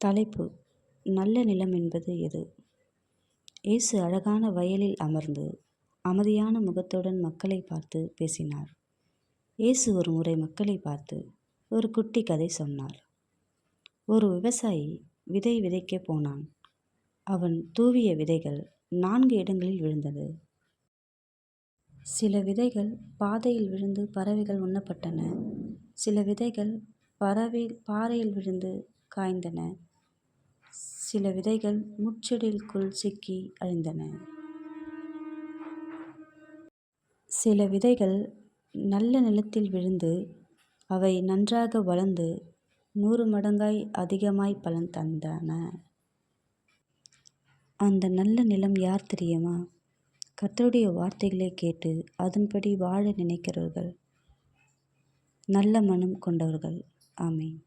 தலைப்பு: நல்ல நிலம் என்பது எது? இயேசு அழகான வயலில் அமர்ந்து அமைதியான முகத்துடன் மக்களை பார்த்து பேசினார். இயேசு ஒரு முறை மக்களை பார்த்து ஒரு குட்டி கதை சொன்னார். ஒரு விவசாயி விதை விதைக்கப் போனான். அவன் தூவிய விதைகள் 4 இடங்களில் விழுந்தது. சில விதைகள் பாதையில் விழுந்து பறவைகள் உண்ணப்பட்டன. சில விதைகள் பாறையில் விழுந்து காய்ந்தன. சில விதைகள் முட்செடிகளுக்குள் சிக்கி அழிந்தன. சில விதைகள் நல்ல நிலத்தில் விழுந்து அவை நன்றாக வளர்ந்து 100 மடங்காய் அதிகமாய் பலன் தந்தன. அந்த நல்ல நிலம் யார் தெரியுமா? கர்த்தருடைய வார்த்தைகளை கேட்டு அதன்படி வாழ நினைக்கிறவர்கள், நல்ல மனம் கொண்டவர்கள். ஆமென்.